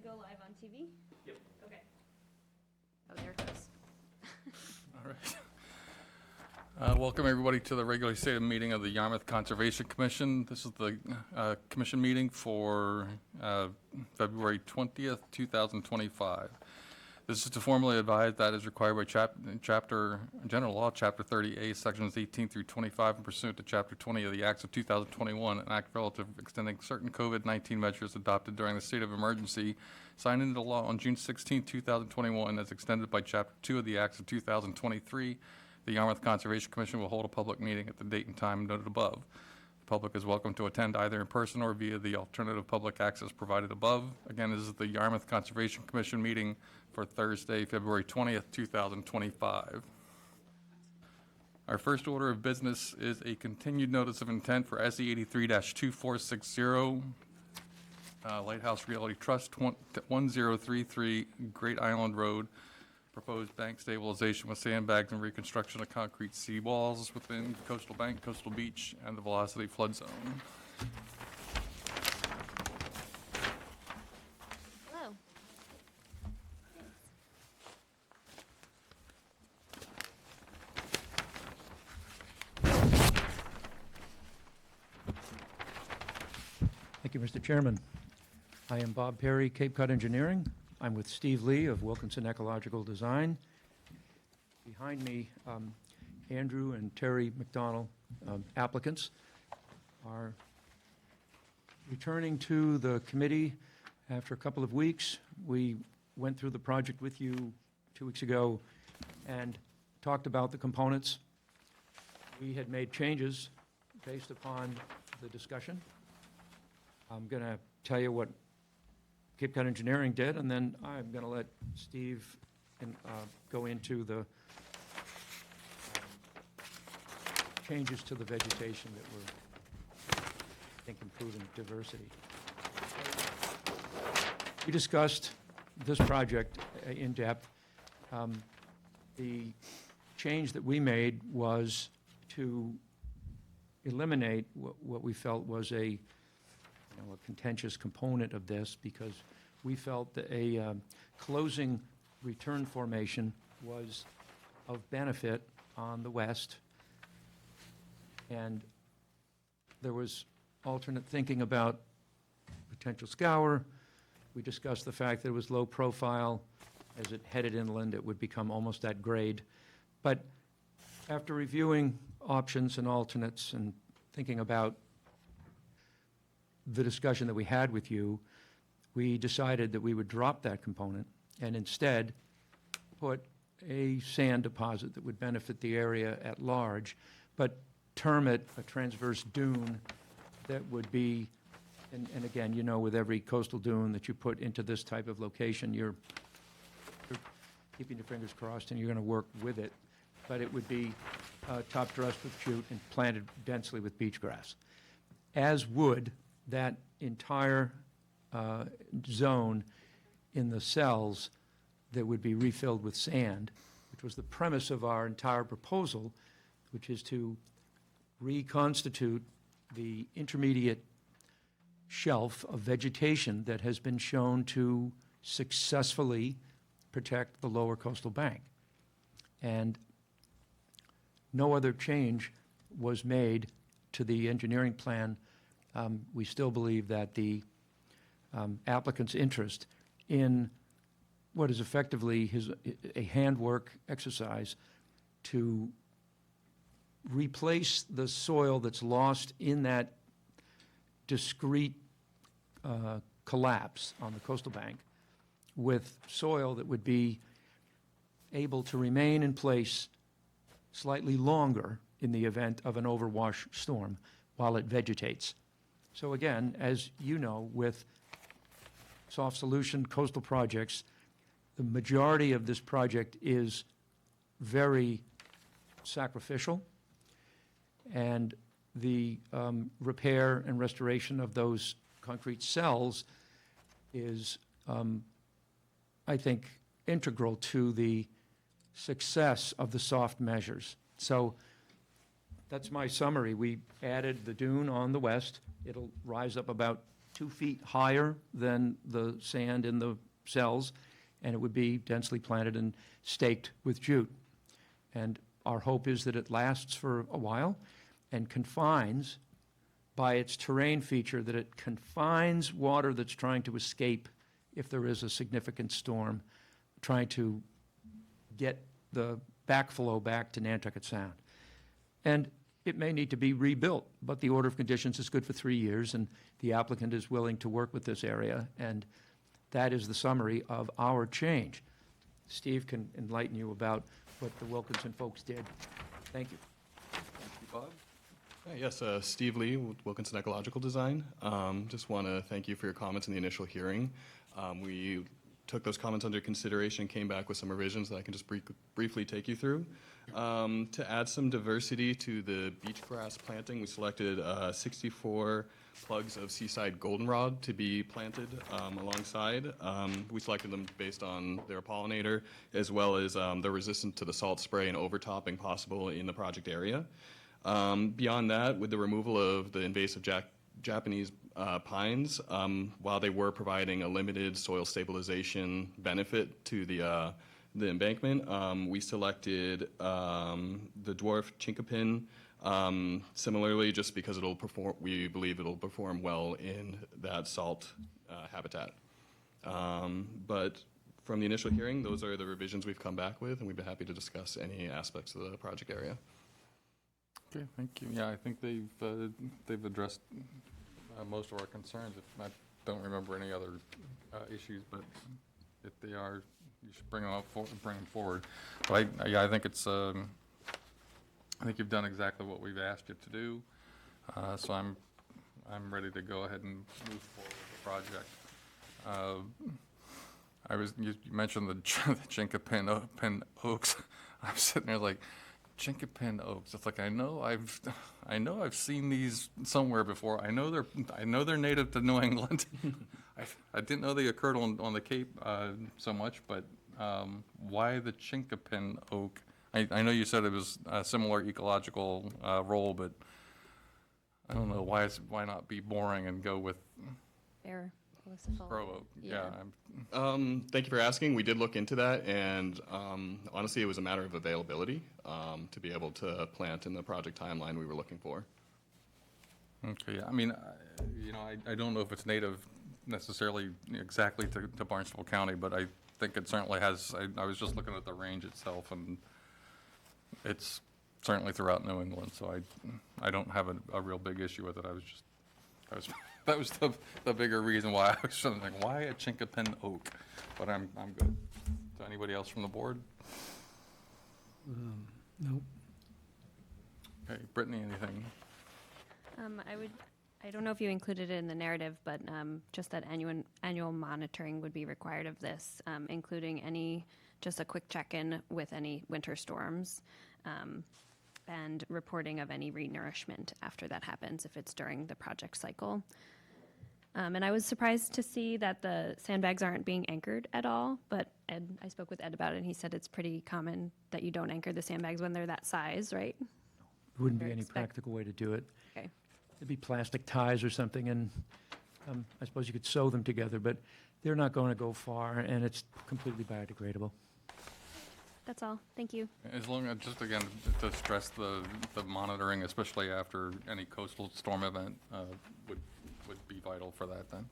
go live on TV? Yep. Okay. Oh, there it goes. All right. Welcome, everybody, to the regularly scheduled meeting of the Yarmouth Conservation Commission. This is the commission meeting for February 20th, 2025. This is to formally advise that is required by General Law, Chapter 30A, Sections 18 through 25, and pursuant to Chapter 20 of the Acts of 2021, an act relative extending certain COVID-19 measures adopted during the state of emergency, signed into law on June 16, 2021, as extended by Chapter 2 of the Acts of 2023. The Yarmouth Conservation Commission will hold a public meeting at the date and time noted above. The public is welcome to attend either in person or via the alternative public access provided above. Again, this is the Yarmouth Conservation Commission meeting for Thursday, February 20th, 2025. Our first order of business is a continued notice of intent for SE 83-2460, Lighthouse Realty Trust, 1033 Great Island Road. Proposed bank stabilization with sandbags and reconstruction of concrete seawalls within Coastal Bank, Coastal Beach, and the Velocity flood zone. Hello. Thank you, Mr. Chairman. I am Bob Perry, Cape Cod Engineering. I'm with Steve Lee of Wilkinson Ecological Design. Behind me, Andrew and Terry McDonald, applicants, are returning to the committee after a couple of weeks. We went through the project with you 2 weeks ago and talked about the components. We had made changes based upon the discussion. I'm going to tell you what Cape Cod Engineering did, and then I'm going to let Steve go into the changes to the vegetation that were, I think, improving diversity. We discussed this project in depth. The change that we made was to eliminate what we felt was a contentious component of this, because we felt that a closing return formation was of benefit on the west, and there was alternate thinking about potential scour. We discussed the fact that it was low profile. As it headed inland, it would become almost at grade. But after reviewing options and alternates and thinking about the discussion that we had with you, we decided that we would drop that component and instead put a sand deposit that would benefit the area at large, but term it a transverse dune that would be, and again, you know, with every coastal dune that you put into this type of location, you're keeping your fingers crossed and you're going to work with it, but it would be top dressed with jute and planted densely with beach grass, as would that entire zone in the cells that would be refilled with sand, which was the premise of our entire proposal, which is to reconstitute the intermediate shelf of vegetation that has been shown to successfully protect the lower coastal bank. And no other change was made to the engineering plan. We still believe that the applicant's interest in what is effectively a handwork exercise to replace the soil that's lost in that discrete collapse on the coastal bank with soil that would be able to remain in place slightly longer in the event of an overwash storm while it vegetates. So again, as you know, with soft solution coastal projects, the majority of this project is very sacrificial, and the repair and restoration of those concrete cells is, I think, integral to the success of the soft measures. So that's my summary. We added the dune on the west. It'll rise up about 2 feet higher than the sand in the cells, and it would be densely planted and staked with jute. And our hope is that it lasts for a while and confines, by its terrain feature, that it confines water that's trying to escape if there is a significant storm, trying to get the backflow back to Nantucket Sound. And it may need to be rebuilt, but the order of conditions is good for 3 years, and the applicant is willing to work with this area, and that is the summary of our change. Steve can enlighten you about what the Wilkinson folks did. Thank you. Bob? Yes, Steve Lee with Wilkinson Ecological Design. Just want to thank you for your comments in the initial hearing. We took those comments under consideration, came back with some revisions that I can just briefly take you through. To add some diversity to the beach grass planting, we selected 64 plugs of seaside goldenrod to be planted alongside. We selected them based on their pollinator, as well as they're resistant to the salt spray and overtopping possible in the project area. Beyond that, with the removal of the invasive Japanese pines, while they were providing a limited soil stabilization benefit to the embankment, we selected the dwarf chinkapin. Similarly, just because we believe it'll perform well in that salt habitat. But from the initial hearing, those are the revisions we've come back with, and we'd be happy to discuss any aspects of the project area. Okay, thank you. Yeah, I think they've addressed most of our concerns. I don't remember any other issues, but if they are, you should bring them forward. But I think it's I think you've done exactly what we've asked you to do. So I'm ready to go ahead and move forward with the project. You mentioned the chinkapin oaks. I'm sitting there like, chinkapin oaks. It's like I know I've seen these somewhere before. I know they're native to New England. I didn't know they occurred on the Cape so much, but why the chinkapin oak? I know you said it was a similar ecological role, but I don't know why not be boring and go with Fair. Pro oak. Yeah. Thank you for asking. We did look into that, and honestly, it was a matter of availability to be able to plant in the project timeline we were looking for. Okay. Yeah. I mean, I don't know if it's native necessarily exactly to Barnstable County, but I think it certainly has. I was just looking at the range itself, and it's certainly throughout New England, so I don't have a real big issue with it. That was the bigger reason why I was thinking, why a chinkapin oak? But I'm good. So anybody else from the board? No. Okay, Brittany, anything? I don't know if you included it in the narrative, but just that annual monitoring would be required of this, including just a quick check-in with any winter storms, and reporting of any renourishment after that happens if it's during the project cycle. And I was surprised to see that the sandbags aren't being anchored at all, but I spoke with Ed about it, and he said it's pretty common that you don't anchor the sandbags when they're that size, right? There wouldn't be Or any expect- practical way to do it. Okay. It'd be plastic ties or something, and I suppose you could sew them together, but they're not going to go far, and it's completely biodegradable. That's all. Thank you. As long as, just again, to stress the monitoring, especially after any coastal storm event, would be vital for that then.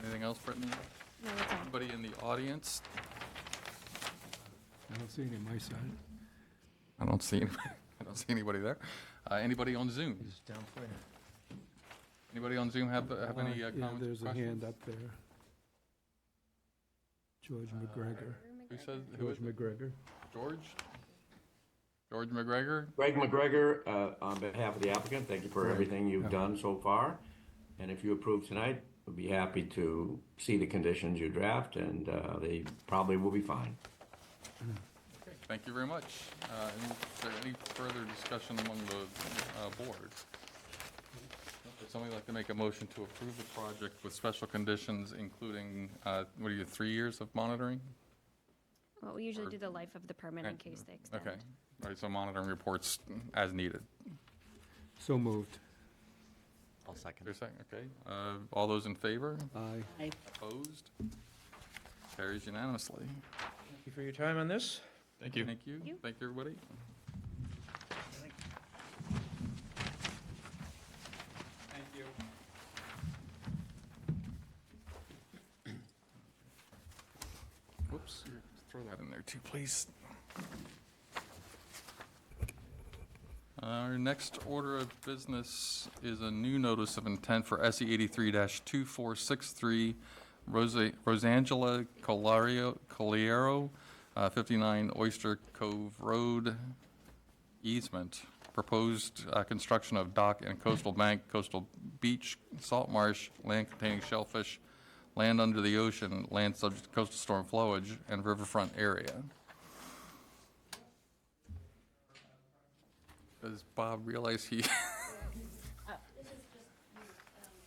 Anything else, Brittany? No, that's all. Anybody in the audience? I don't see any on my side. I don't see anybody there. Anybody on Zoom? It's down there. Anybody on Zoom have any Yeah, comments or there's a questions? hand up there. George McGregor. Who says, who is George it? McGregor. George? George McGregor? Greg McGregor, on behalf of the applicant, thank you for everything you've done so far. And if you approve tonight, we'd be happy to see the conditions you draft, and they probably will be fine. Okay, thank you very much. Is there any further discussion among the board? Would somebody like to make a motion to approve the project with special conditions, including, 3 years of monitoring? Well, we usually Or- do the life of the permit in Okay. case they extend. Okay, all right, so monitoring reports as needed. So moved. I'll second. There's a second, okay. All those in favor? Aye. Opposed? Carries unanimously. Thank you for your time on this. Thank you. Thank you. you. Thank you, everybody. Thank you. Whoops, throw that in there too, please. Our next order of business is a new notice of intent for SE 83-2463, Rosangela Coliero, 59 Oyster Cove Road easement. Proposed construction of dock and coastal bank, coastal beach, salt marsh, land containing shellfish, land under the ocean, land subject to coastal storm flowage, and riverfront area. Does Bob realize he, This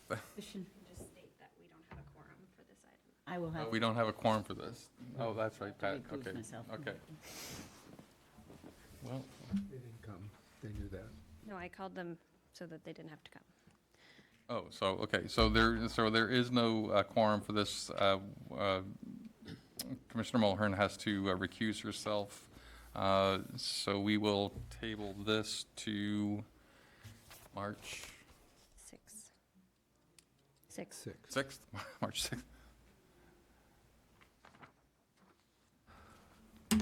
is just state that we don't have a quorum for this item. I will have, we don't have a quorum for this? Oh, that's right, Pat, recuse okay. myself. Okay. Well, They didn't come. They knew that. No, I called them so that they didn't have to come. oh, so, okay, so there is no quorum for this. Commissioner Mulhern has to recuse herself. So we will table this to March 6. 6th, March 6th. All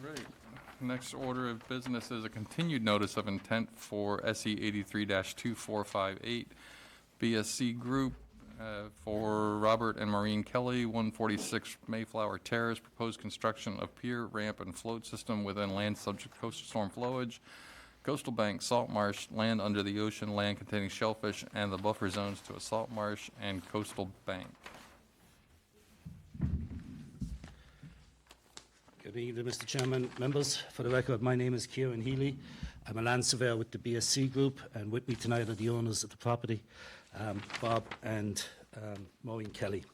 right. Next order of business is a continued notice of intent for SE 83-2458 BSC Group for Robert and Maureen Kelly, 146 Mayflower Terrace, proposed construction of pier, ramp, and float system within land subject to coastal storm flowage, coastal bank, salt marsh, land under the ocean, land containing shellfish, and the buffer zones to a salt marsh and coastal bank. Good evening, Mr. Chairman, members. For the record, my name is Kieran Healy. I'm a land surveyor with the BSC Group, and with me tonight are the owners of the property, Bob and Maureen Kelly.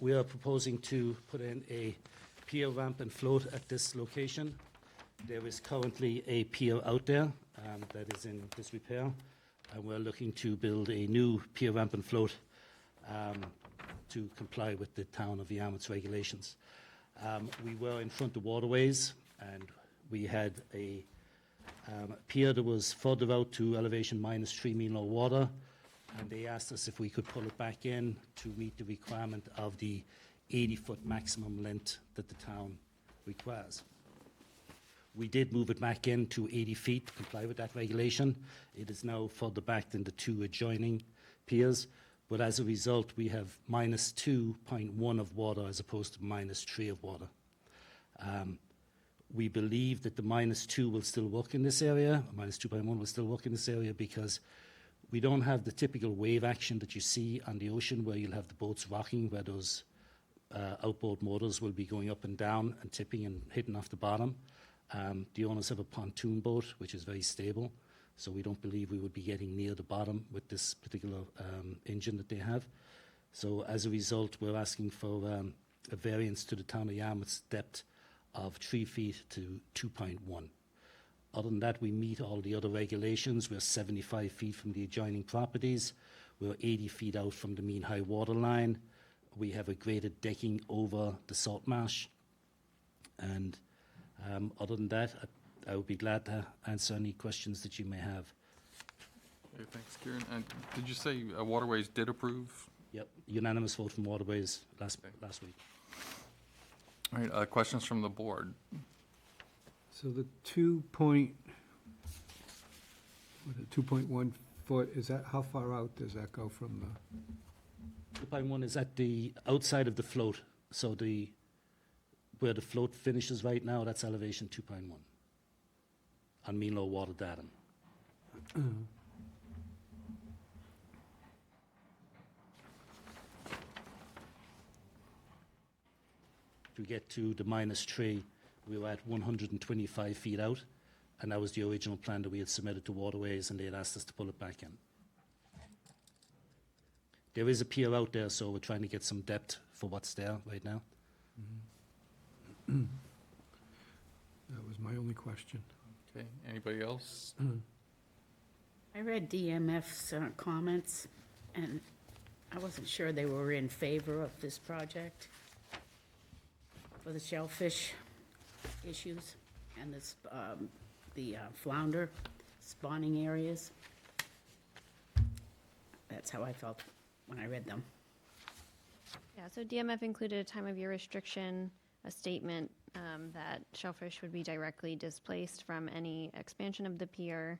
We are proposing to put in a pier, ramp, and float at this location. There is currently a pier out there that is in disrepair, and we're looking to build a new pier, ramp, and float to comply with the town of Yarmouth's regulations. We were in front of waterways, and we had a pier that was further out to elevation -3 mean low water, and they asked us if we could pull it back in to meet the requirement of the 80-foot maximum length that the town requires. We did move it back in to 80 feet to comply with that regulation. It is now further back than the two adjoining piers. But as a result, we have -2.1 of water as opposed to -3 of water. We believe that the -2 will still work in this area, -2.1 will still work in this area because we don't have the typical wave action that you see on the ocean where you'll have the boats rocking, where those outboard motors will be going up and down and tipping and hitting off the bottom. The owners have a pontoon boat, which is very stable. So we don't believe we would be getting near the bottom with this particular engine that they have. So as a result, we're asking for a variance to the town of Yarmouth's depth of 3 feet to 2.1. Other than that, we meet all the other regulations. We're 75 feet from the adjoining properties. We're 80 feet out from the mean high water line. We have a graded decking over the salt marsh. And other than that, I would be glad to answer any questions that you may have. Okay, thanks, Kieran. And did you say Waterways did approve? Yep, unanimous vote from Waterways last week. All right, questions from the board? So the 2.1 foot, is that, how far out does that go from the? 2.1 is at the outside of the float. So where the float finishes right now, that's elevation 2.1 on mean low water datum. To get to the -3, we were at 125 feet out, and that was the original plan that we had submitted to Waterways, and they had asked us to pull it back in. there is a pier out there, so we're trying to get some depth for what's there right now. That was my only question. Okay, anybody else? I read DMF's comments, and I wasn't sure they were in favor of this project for the shellfish issues and this, the flounder spawning areas. That's how I felt when I read them. Yeah, so DMF included a time of year restriction, a statement that shellfish would be directly displaced from any expansion of the pier.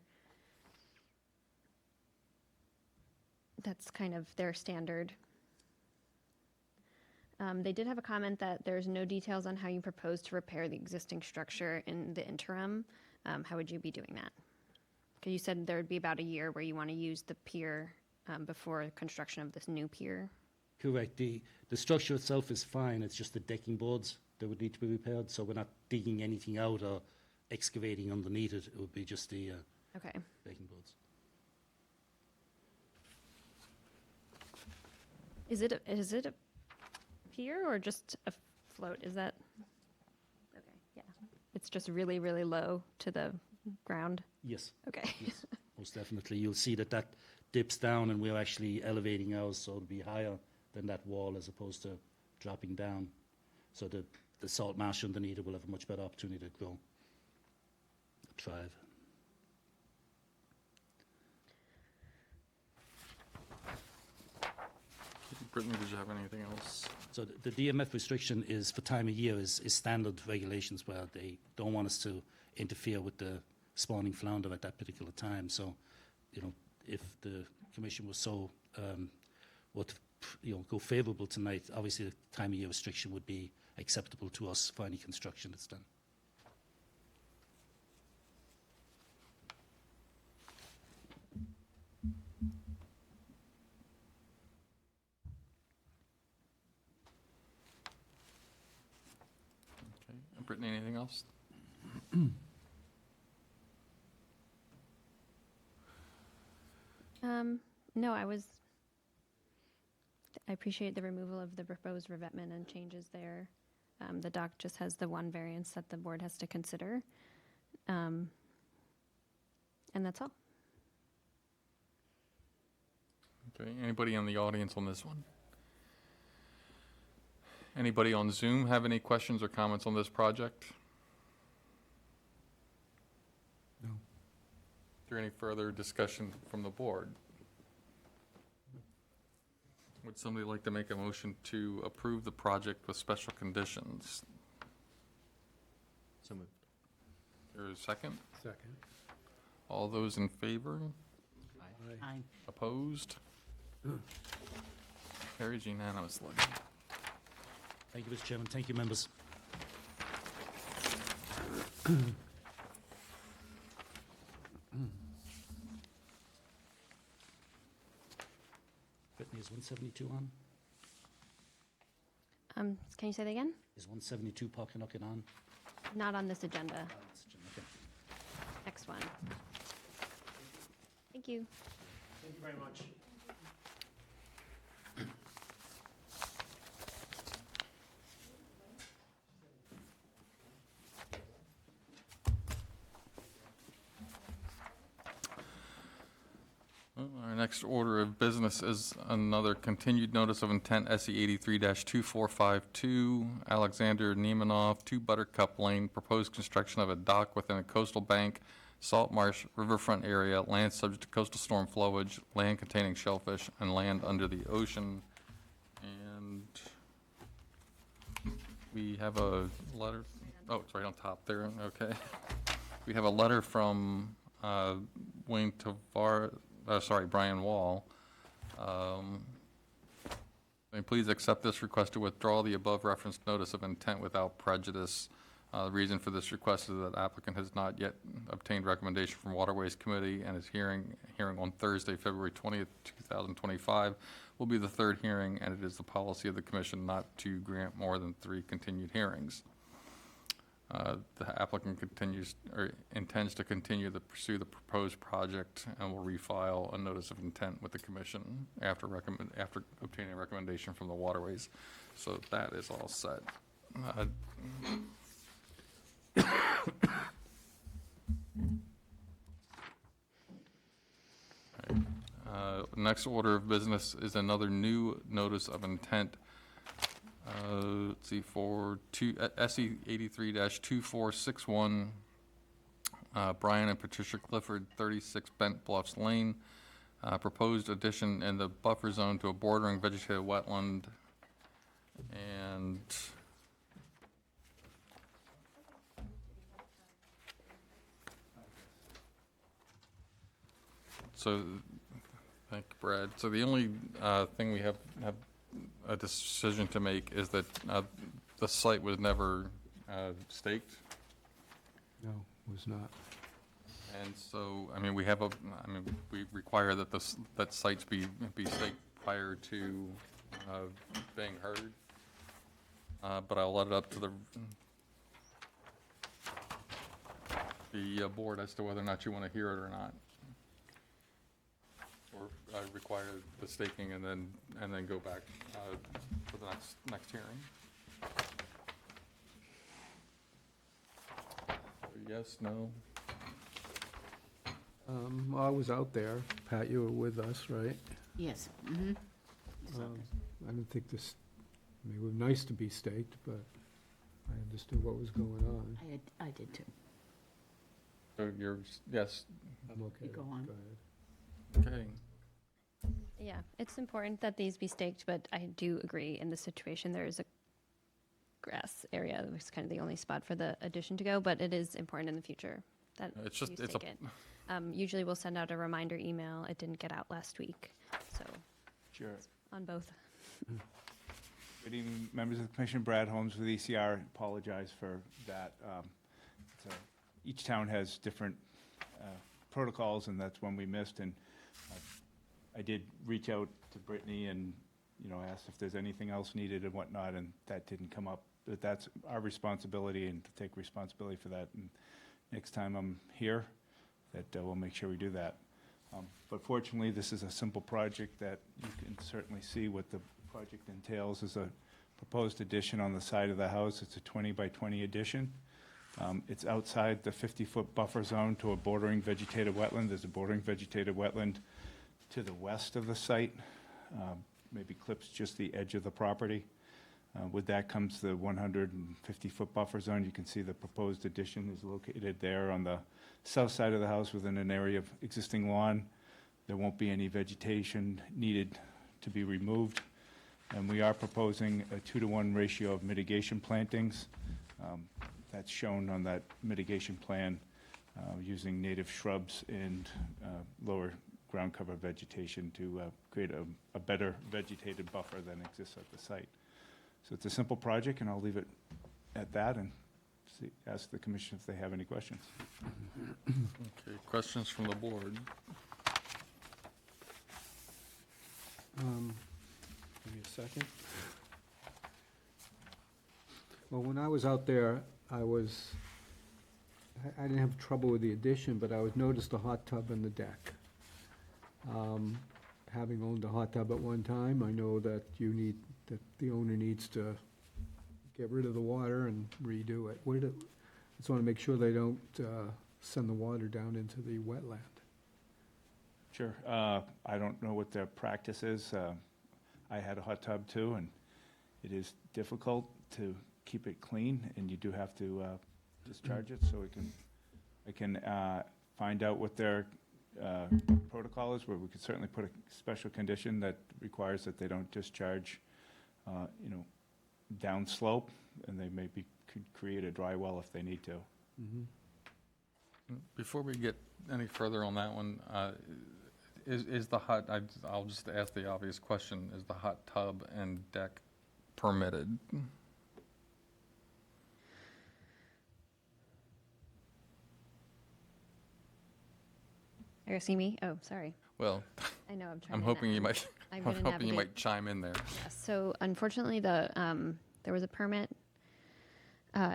That's kind of their standard. They did have a comment that there's no details on how you propose to repair the existing structure in the interim. How would you be doing that? Because you said there would be about a year where you want to use the pier before construction of this new pier. Correct. The structure itself is fine. It's just the decking boards that would need to be repaired. So we're not digging anything out or excavating underneath it. It would be just the Okay. decking boards. Is it a pier or just a float? Is that? Okay, yeah. It's just really, really low to the ground. Yes, Okay. yes, most definitely. You'll see that that dips down, and we're actually elevating ours so it'll be higher than that wall as opposed to dropping down. So the salt marsh underneath it will have a much better opportunity to grow, thrive. Brittany, did you have anything else? So the DMF restriction is for time of year is standard regulations where they don't want us to interfere with the spawning flounder at that particular time. So, you know, if the commission was so would go favourable tonight, obviously the time of year restriction would be acceptable to us for any construction that's done. Okay, and Brittany, anything else? No, I appreciate the removal of the proposed revetment and changes there. The doc just has the one variance that the board has to consider. And that's all. Okay, anybody in the audience on this one? Anybody on Zoom have any questions or comments on this project? No. Is there any further discussion from the board? Would somebody like to make a motion to approve the project with special conditions? So moved. There is a second? Second. All those in favor? Aye. Opposed? Carries unanimously. Thank you, Mr. Chairman. Thank you, members. Brittany, is 172 on? Can you say that again? Is 172 Pockanocket on? Not on this agenda. Okay. Next one. Thank you. Thank you very much. Our next order of business is another continued notice of intent, SE 83-2452, Alexander Nemanov, 2 Buttercup Lane, proposed construction of a dock within a coastal bank, salt marsh, riverfront area, land subject to coastal storm flowage, land containing shellfish, and land under the ocean. And we have a letter, oh, it's right on top there, okay. We have a letter from Wayne Tavar, Brian Wall. May please accept this request to withdraw the above referenced notice of intent without prejudice. The reason for this request is that applicant has not yet obtained recommendation from Waterways Committee, and his hearing on Thursday, February 20th, 2025 will be the 3rd hearing, and it is the policy of the commission not to grant more than 3 continued hearings. The applicant continues, or intends to continue to pursue the proposed project and will refile a notice of intent with the commission after obtaining a recommendation from the Waterways. So that is all set. Next order of business is another new notice of intent. Let's see, for SE 83-2461, Brian and Patricia Clifford, 36 Bent Bluffs Lane. Proposed addition in the buffer zone to a bordering vegetated wetland. And so, thank you, Brad. So the only thing we have a decision to make is that the site was never staked. No, was not. And so, I mean, we require that that sites be staked prior to being heard. But I'll let it up to the board as to whether or not you want to hear it or not. Or require the staking and then go back for the next hearing. Yes, no? I was out there. Pat, you were with us, right? Yes. I didn't think this, I mean, it was nice to be staked, but I understood what was going on. I did too. So you're, yes, I'm okay. You go on. ahead. okay. Yeah, it's important that these be staked, but I do agree in this situation, there is a grass area, which is kind of the only spot for the addition to go, but it is important in the future that It's just, you it's stake it. Usually we'll send out a reminder email. It didn't get out last week, so Sure. on both. Good evening, members of the commission. Brad Holmes with ECR. Apologize for that. Each town has different protocols, and that's one we missed. And I did reach out to Brittany and, asked if there's anything else needed and whatnot, and that didn't come up. But that's our responsibility, and to take responsibility for that. And next time I'm here, that we'll make sure we do that. But fortunately, this is a simple project that you can certainly see what the project entails. Is a proposed addition on the side of the house. It's a 20 by 20 addition. It's outside the 50-foot buffer zone to a bordering vegetated wetland. There's a bordering vegetated wetland to the west of the site, maybe clips just the edge of the property. With that comes the 150-foot buffer zone. You can see the proposed addition is located there on the south side of the house within an area of existing lawn. There won't be any vegetation needed to be removed. And we are proposing a 2-to-1 ratio of mitigation plantings. That's shown on that mitigation plan, using native shrubs and lower ground cover vegetation to create a better vegetated buffer than exists at the site. So it's a simple project, and I'll leave it at that and ask the commission if they have any questions. Okay, questions from the board? Give me a second. Well, when I was out there, I didn't have trouble with the addition, but I noticed the hot tub in the deck. Having owned a hot tub at one time, I know that the owner needs to get rid of the water and redo it. Just want to make sure they don't send the water down into the wetland. Sure. I don't know what their practice is. I had a hot tub too, and it is difficult to keep it clean, and you do have to discharge it. So I can find out what their protocol is, where we could certainly put a special condition that requires that they don't discharge, downslope, and they maybe could create a dry well if they need to. Before we get any further on that one, I'll just ask the obvious question, is the hot tub and deck permitted? Are you see me? Oh, sorry. Well, I know, I'm trying I'm to hoping na- you might, I'm I'm gonna hoping you navigate. might chime in there. So unfortunately, there was a permit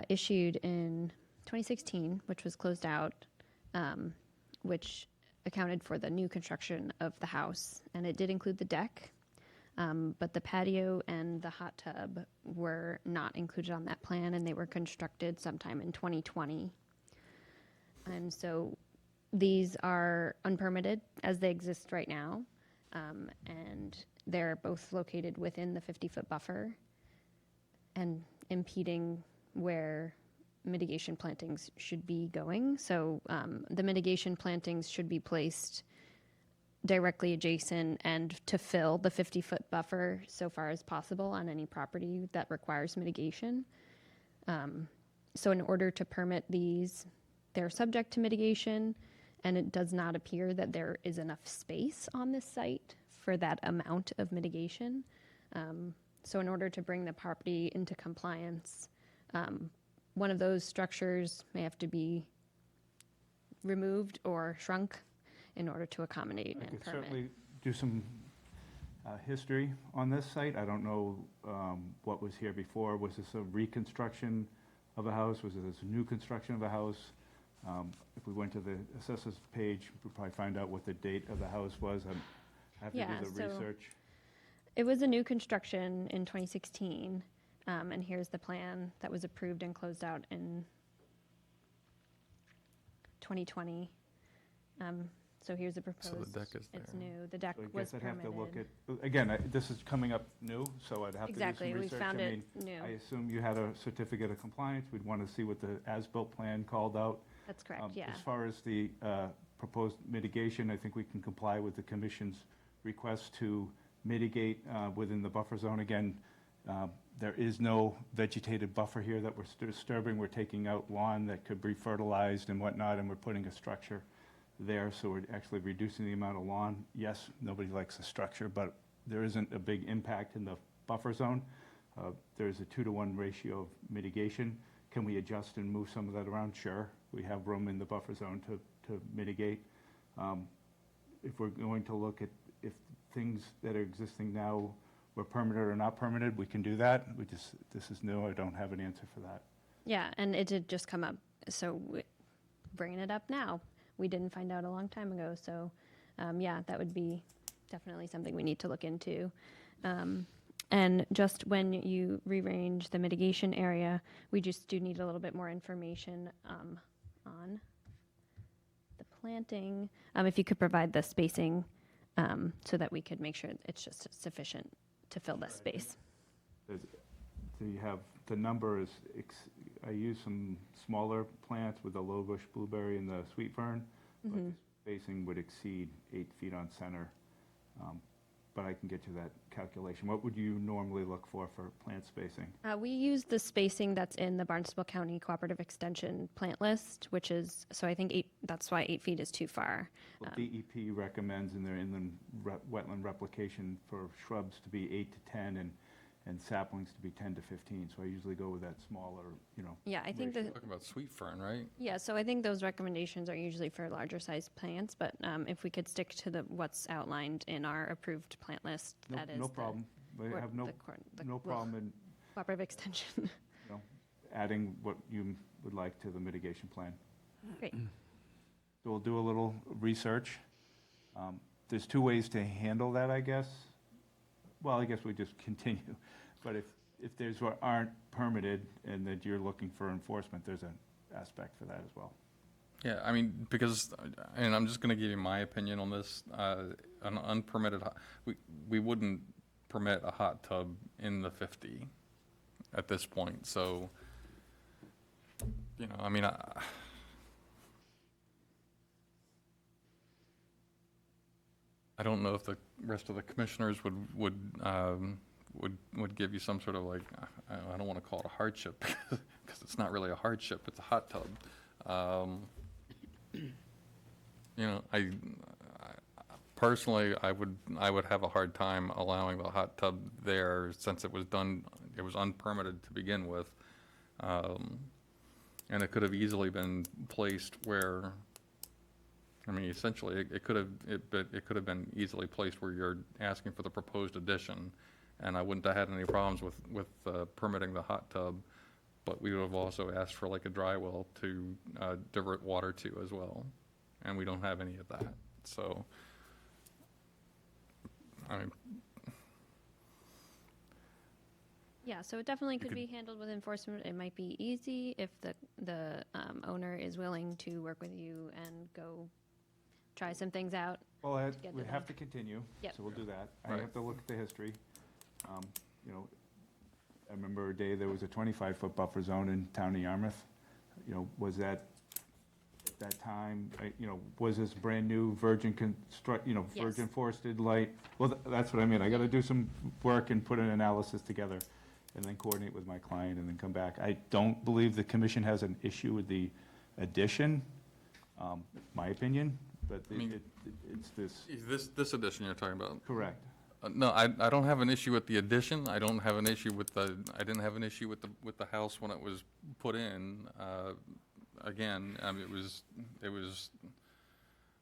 issued in 2016, which was closed out, which accounted for the new construction of the house, and it did include the deck, but the patio and the hot tub were not included on that plan, and they were constructed sometime in 2020. And so these are unpermitted as they exist right now, and they're both located within the 50-foot buffer and impeding where mitigation plantings should be going. So the mitigation plantings should be placed directly adjacent and to fill the 50-foot buffer so far as possible on any property that requires mitigation. So in order to permit these, they're subject to mitigation, and it does not appear that there is enough space on this site for that amount of mitigation. So in order to bring the property into compliance, one of those structures may have to be removed or shrunk in order to accommodate I and could permit. certainly do some history on this site. I don't know what was here before. Was this a reconstruction of a house? Was this a new construction of a house? If we went to the assessors page, we'd probably find out what the date of the house was. I have to Yeah, do the so- research. It was a new construction in 2016, and here's the plan that was approved and closed out in 2020. So here's the proposed. deck is It's there. new. The deck So I was guess I'd have to look permitted. at, again, this is coming up new, so I'd have to do some Exactly, research. we found I it mean, new. I assume you had a certificate of compliance. We'd want to see what the as-built plan called out. That's correct, yeah. As far as the proposed mitigation, I think we can comply with the commission's request to mitigate within the buffer zone. Again, there is no vegetated buffer here that we're disturbing. We're taking out lawn that could be fertilized and whatnot, and we're putting a structure there, so we're actually reducing the amount of lawn. Yes, nobody likes a structure, but there isn't a big impact in the buffer zone. There's a 2-to-1 ratio of mitigation. Can we adjust and move some of that around? Sure. We have room in the buffer zone to mitigate. If we're going to look at if things that are existing now were permitted or not permitted, we can do that. This is new. I don't have an answer for that. Yeah, and it did just come up, so bringing it up now. We didn't find out a long time ago, so yeah, that would be definitely something we need to look into. And just when you rearrange the mitigation area, we just do need a little bit more information on the planting. If you could provide the spacing so that we could make sure it's just sufficient to fill this space. So you have, the number is, I use some smaller plants with the low bush blueberry and the sweet fern, but the spacing would exceed 8 feet on center. But I can get you that calculation. What would you normally look for plant spacing? We use the spacing that's in the Barnstable County Cooperative Extension plant list, which is, so I think that's why 8 feet is too far. Well, DEP recommends in their inland wetland replication for shrubs to be 8 to 10 and saplings to be 10 to 15. So I usually go with that smaller, Yeah, I think Talking about sweet fern, right? yeah, so I think those recommendations are usually for larger sized plants, but if we could stick to what's outlined in our approved plant list, that is no the problem. I wor- have the cor- the- no well, problem in Cooperative Extension. adding what you would like to the mitigation plan. Great. So we'll do a little research. There's 2 ways to handle that, I guess. Well, I guess we just continue. But if there's what aren't permitted and that you're looking for enforcement, there's an aspect for that as well. Yeah, I mean, because, and I'm just going to give you my opinion on this. An unpermitted, we wouldn't permit a hot tub in the 50 at this point. So, I mean, I don't know if the rest of the commissioners would give you some sort of like, I don't want to call it a hardship because it's not really a hardship, it's a hot tub. I personally, I would have a hard time allowing the hot tub there since it was unpermitted to begin with. And it could have easily been placed where, I mean, essentially, it could have been easily placed where you're asking for the proposed addition, and I wouldn't have had any problems with permitting the hot tub. but we would have also asked for like a dry well to divert water to as well, and we don't have any of that. So, I mean, Yeah, so it definitely could could- be handled with enforcement. It might be easy if the owner is willing to work with you and go try some things out. Well, get we it have done. to continue, Yep. so we'll do that. I Right. have to look at the history. You know, I remember a day there was a 25-foot buffer zone in town of Yarmouth. You know, was that, at that time, you know, was this brand-new virgin Yes. virgin forested light? Well, that's what I mean. I gotta do some work and put an analysis together, and then coordinate with my client, and then come back. I don't believe the commission has an issue with the addition, my opinion, but I mean- it's this, this addition you're talking about. correct. No, I don't have an issue with the addition. I don't have an issue with I didn't have an issue with the house when it was put in. Again, I mean, it was,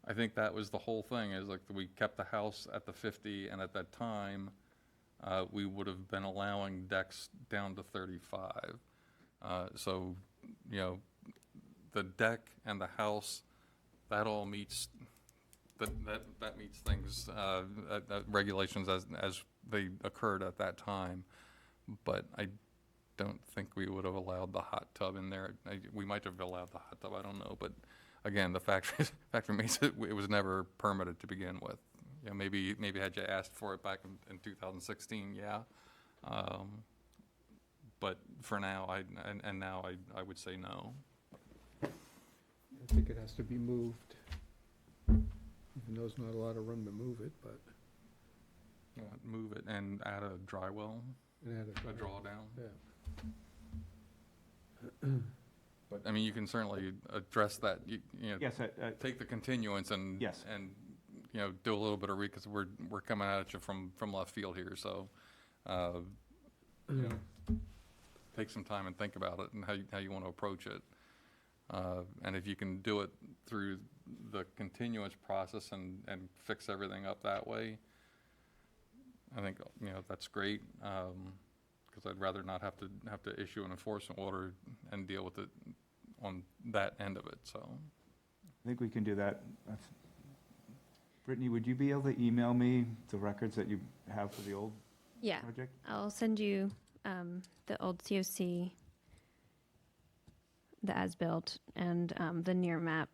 I think that was the whole thing, is like, we kept the house at the 50, and at that time, we would have been allowing decks down to 35. So, you know, the deck and the house, that all meets, that meets things, regulations as they occurred at that time. But I don't think we would have allowed the hot tub in there. We might have allowed the hot tub, I don't know. But again, the fact remains, it was never permitted to begin with. You know, maybe had you asked for it back in 2016, yeah. But for now, now I would say no. I think it has to be moved. Even though there's not a lot of room to move it, but Move it and add a dry well, it had a drawdown. Yeah. But, I mean, you can certainly address that, you know, Yes, take the continuance and. Yes. And, you know, do a little bit of because we're coming at you from left field here, so, you know, take some time and think about it and how you want to approach it. And if you can do it through the continuance process and fix everything up that way, I think, you know, that's great, because I'd rather not have to issue an enforcement order and deal with it on that end of it, so. I think we can do that. Brittany, would you be able to email me the records that you have for the old Yeah, project? I'll send you the old COC, the as-built, and the near map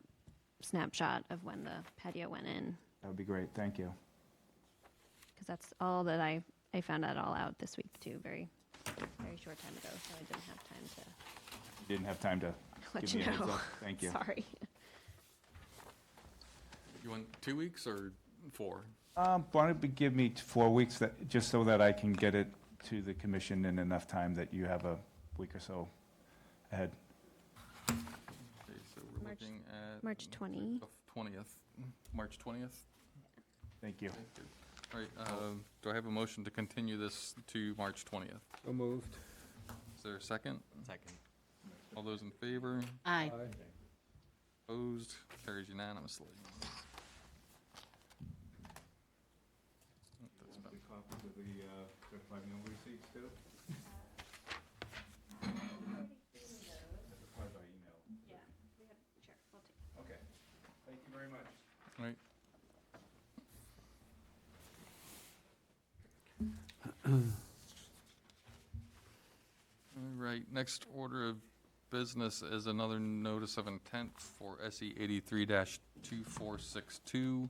snapshot of when the patio went in, That would be great, thank you. because that's all that I found that all out this week too, very short time ago, so I didn't have time to Didn't have time to let give you me a heads know. up. Thank you. Sorry. You want 2 weeks or 4? Why don't you give me 4 weeks, just so that I can get it to the commission in enough time that you have a week or so ahead. Okay, so we're March- looking at. March 20. the 20th, March 20th? Thank you. All right, do I have a motion to continue this to March 20th? So moved. Is there a second? Second. All those in favor? Aye. Opposed? Carries unanimously. That's about- Copies of the certified mill receipts too? Probably by email. Yeah, sure, we'll take. Okay, thank you very much. All right. All right, next order of business is another notice of intent for SE 83-2462.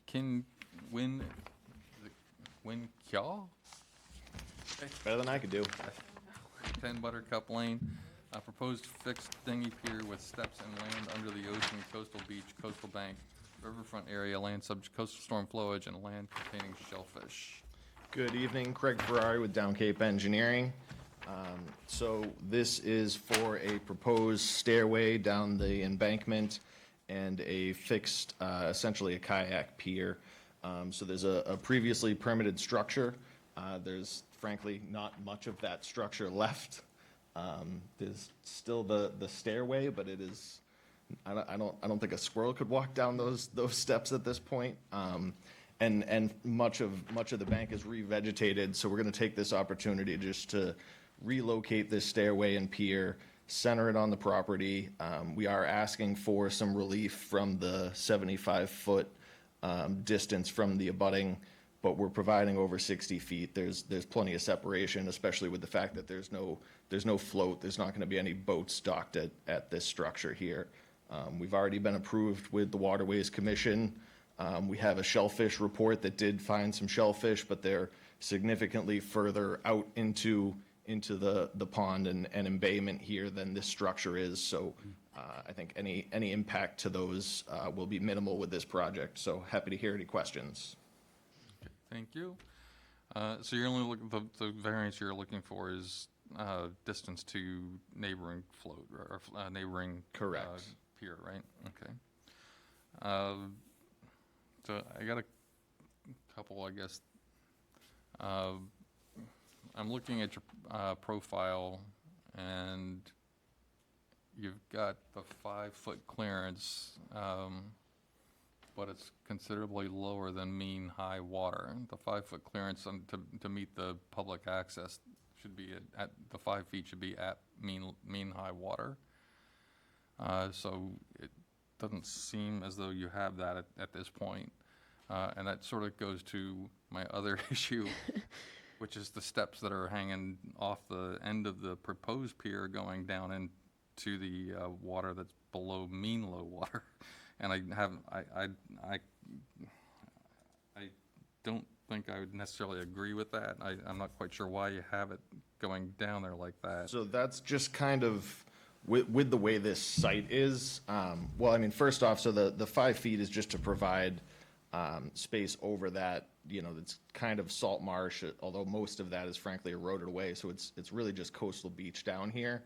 Kin Win Kyaw? Better than I could do. 10 Buttercup Lane, a proposed fixed dinghy pier with steps and land under the ocean, coastal beach, coastal bank, riverfront area, land subject coastal storm flowage, and land containing shellfish. Good evening, Craig Ferrari with Down Cape Engineering. So this is for a proposed stairway down the embankment and a fixed, essentially a kayak pier. So there's a previously permitted structure. There's frankly not much of that structure left. There's still the stairway, but it is, I don't think a squirrel could walk down those steps at this point. And much of the bank is revegetated, so we're gonna take this opportunity just to relocate this stairway and pier, center it on the property. We are asking for some relief from the 75-foot distance from the abutting, but we're providing over 60 feet. There's plenty of separation, especially with the fact that there's no float. There's not going to be any boats docked at this structure here. We've already been approved with the Waterways Commission. We have a shellfish report that did find some shellfish, but they're significantly further out into the pond and embayment here than this structure is. So I think any impact to those will be minimal with this project. So happy to hear any questions. Thank you. So you're only looking, the variance you're looking for is distance to neighboring float or neighboring Correct. pier, right? Okay. So I got a couple, I guess. I'm looking at your profile, and you've got the 5-foot clearance, but it's considerably lower than mean high water. The 5-foot clearance to meet the public access should be at the 5 feet should be at mean high water. So it doesn't seem as though you have that at this point. And that sort of goes to my other issue, which is the steps that are hanging off the end of the proposed pier going down into the water that's below mean low water. And I don't think I would necessarily agree with that. I'm not quite sure why you have it going down there like that. So that's just kind of with the way this site is. Well, I mean, first off, so the 5 feet is just to provide space over that, it's kind of salt marsh, although most of that is frankly eroded away. So it's really just coastal beach down here.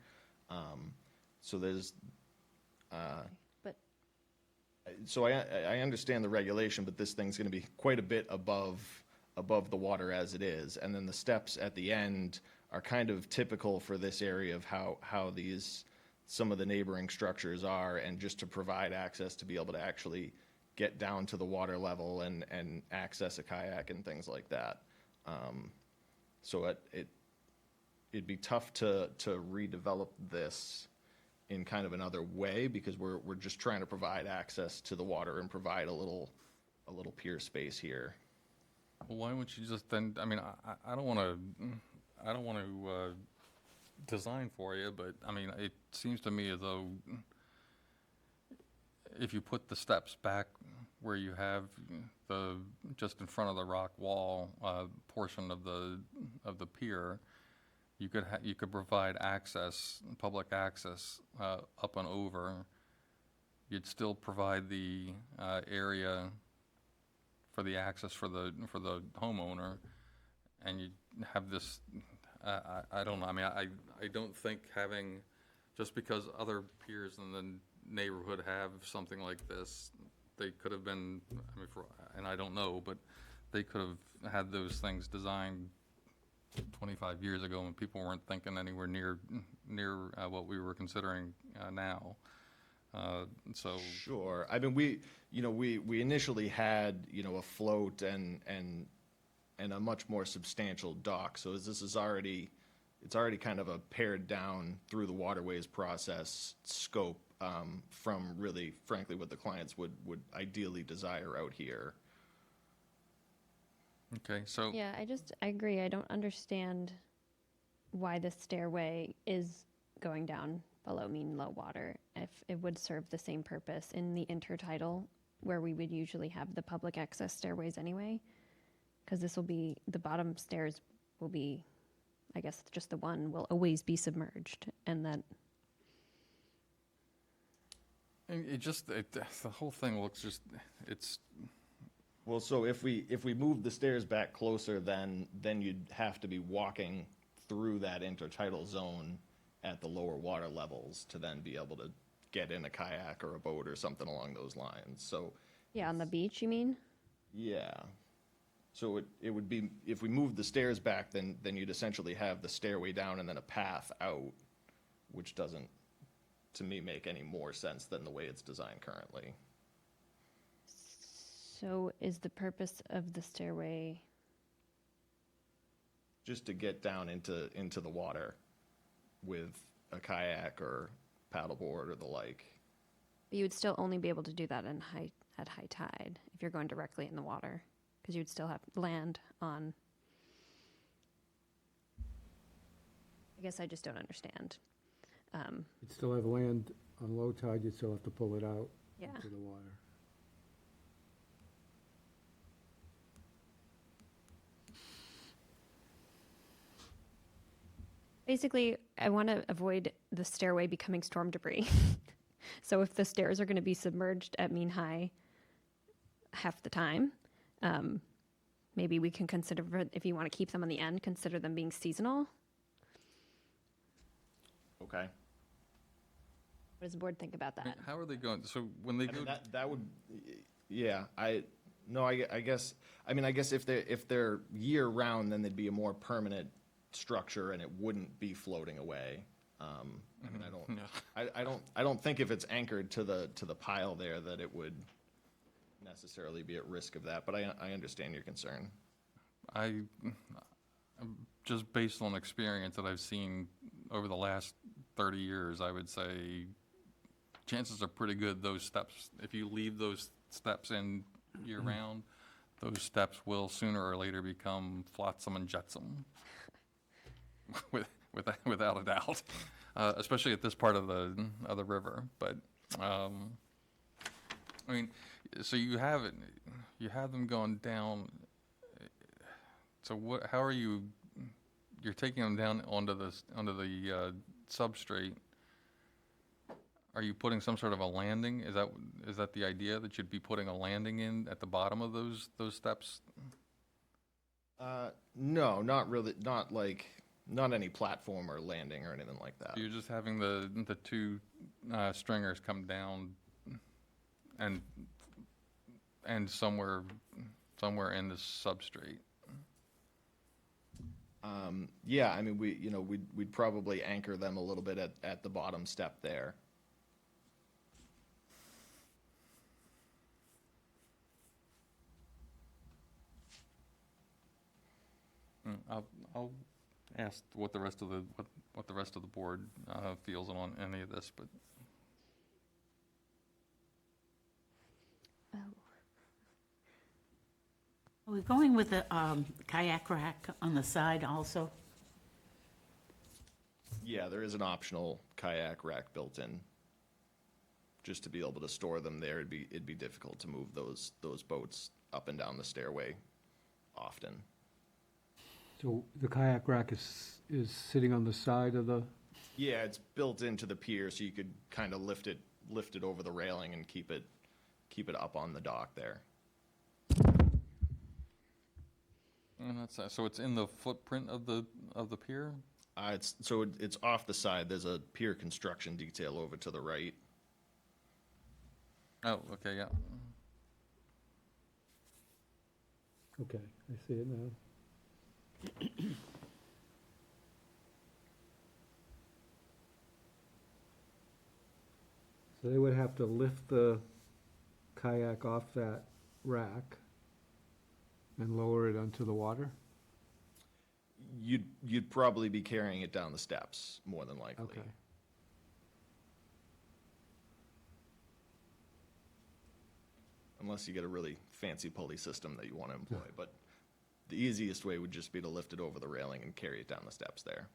So there's, But so I understand the regulation, but this thing's going to be quite a bit above the water as it is. And then the steps at the end are kind of typical for this area of how some of the neighboring structures are, and just to provide access to be able to actually get down to the water level and access a kayak and things like that. So it'd be tough to redevelop this in kind of another way, because we're just trying to provide access to the water and provide a little pier space here. Well, why wouldn't you just then, I mean, I don't want to design for you, but I mean, it seems to me as though if you put the steps back where you have just in front of the rock wall portion of the pier, you could provide access, public access up and over. You'd still provide the area for the access for the homeowner, and you have this. I don't know. I mean, I don't think having, just because other piers in the neighborhood have something like this, they could have been, I mean, and I don't know, but they could have had those things designed 25 years ago when people weren't thinking anywhere near what we were considering now. So Sure. I mean, we initially had, a float and a much more substantial dock. So this is already kind of a pared down through the waterways process scope from really, frankly, what the clients would ideally desire out here. okay, so yeah, I agree. I don't understand why the stairway is going down below mean low water if it would serve the same purpose in the intertidal where we would usually have the public access stairways anyway. Because this will be, the bottom stairs will be, I guess just the one will always be submerged, and that. and the whole thing looks just, it's, Well, so if we move the stairs back closer, then you'd have to be walking through that intertidal zone at the lower water levels to then be able to get in a kayak or a boat or something along those lines. So Yeah, on the beach, you mean? yeah. So it would be, if we moved the stairs back, then you'd essentially have the stairway down and then a path out, which doesn't, to me, make any more sense than the way it's designed currently. So is the purpose of the stairway? Just to get down into the water with a kayak or paddleboard or the like. But you would still only be able to do that at high tide if you're going directly in the water, because you'd still have land on. I guess I just don't understand. You'd still have land on low tide, you'd still have to pull it out Yeah. to the water. Basically, I want to avoid the stairway becoming storm debris. So if the stairs are going to be submerged at mean high half the time, maybe we can consider, if you want to keep them on the end, consider them being seasonal. Okay. What does the board think about that? How are they going, so when they I go, mean, that would, yeah, I guess, if they're year round, then they'd be a more permanent structure and it wouldn't be floating away. I mean, I don't think if it's anchored to the pile there that it would necessarily be at risk of that, but I understand your concern. just based on experience that I've seen over the last 30 years, I would say chances are pretty good those steps, if you leave those steps in year-round, those steps will sooner or later become flotsam and jetsam, without a doubt, especially at this part of the river. But I mean, so you have them going down. So what? How are you? You're taking them down onto the substrate. Are you putting some sort of a landing? Is that the idea, that you'd be putting a landing in at the bottom of those steps? No, not really, not any platform or landing or anything like that. You're just having the two stringers come down and somewhere in the substrate. Yeah, I mean, we'd probably anchor them a little bit at the bottom step there. I'll ask what the rest of the board feels on any of this, but Oh. Are we going with the kayak rack on the side also? Yeah, there is an optional kayak rack built in. Just to be able to store them there, it'd be difficult to move those boats up and down the stairway often. So the kayak rack is sitting on the side of the, Yeah, it's built into the pier, so you could kind of lift it over the railing and keep it up on the dock there. and so it's in the footprint of the pier? It's off the side. There's a pier construction detail over to the right. Oh, okay, yeah. okay, I see it now. So they would have to lift the kayak off that rack and lower it onto the water? You'd probably be carrying it down the steps, more than likely. Okay. Unless you get a really fancy pulley system that you want to employ, but the easiest way would just be to lift it over the railing and carry it down the steps there.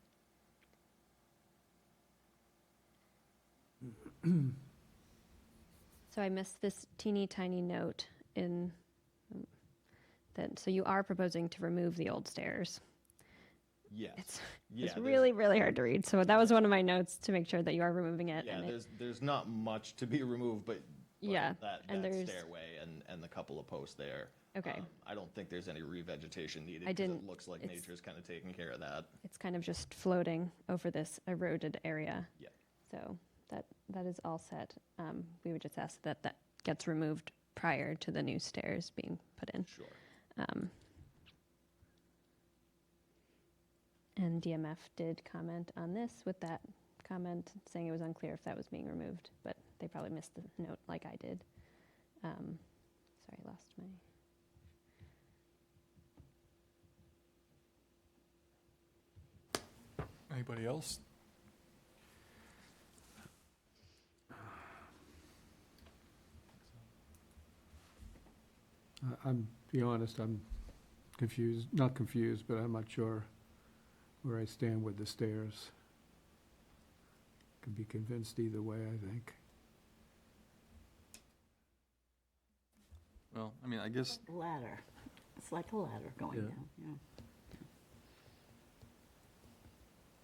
So I missed this teeny tiny note in that, so you are proposing to remove the old stairs. Yes. It's Yeah, really, really hard to read. So that was one of my notes, to make sure that you are removing it. Yeah, and there's not much to be removed, but Yeah, that and there's- stairway and the couple of posts there. Okay. I don't think there's any revegetation needed, I 'cause didn't- it looks like it's- nature's kind of taking care of that. It's kind of just floating over this eroded area. Yeah. So that is all set. We would just ask that that gets removed prior to the new stairs being put in. Sure. And DMF did comment on this with that comment saying it was unclear if that was being removed, but they probably missed the note like I did. Sorry, I lost my. Anybody else? I'm, to be honest, I'm confused, not confused, but I'm not sure where I stand with the stairs. Could be convinced either way, I think. Well, I mean, I guess, Ladder. It's like a ladder going Yeah. down, yeah.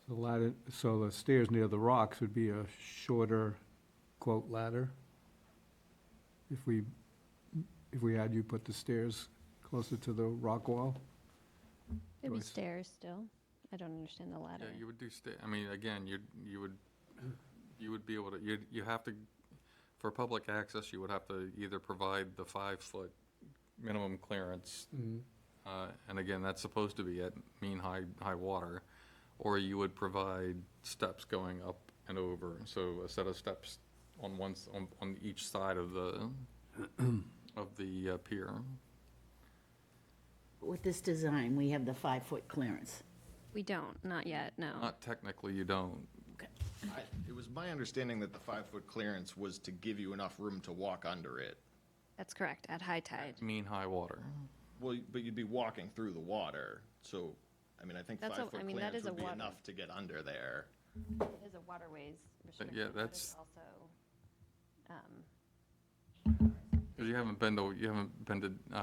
So ladder, so the stairs near the rocks would be a shorter, quote, ladder? If we had you put the stairs closer to the rock wall? It'd be Joyce. stairs still. I don't understand the yeah, ladder. you would do I mean, again, you would be able to, you have to, for public access, you would have to either provide the 5-foot minimum clearance, and again, that's supposed to be at mean high water, or you would provide steps going up and over, so a set of steps on on each side of the pier. With this design, we have the 5-foot clearance. We don't, not yet, no. Not technically, you don't. It was my understanding that the 5-foot clearance was to give you enough room to walk under it. That's correct, at high tide. Mean high water. Well, but you'd be walking through the water, so, I mean, I think That's a- 5-foot I mean, that clearance is a would be water- enough to get under there. It is a waterways restriction. but that's- it's also, 'Cause you haven't been to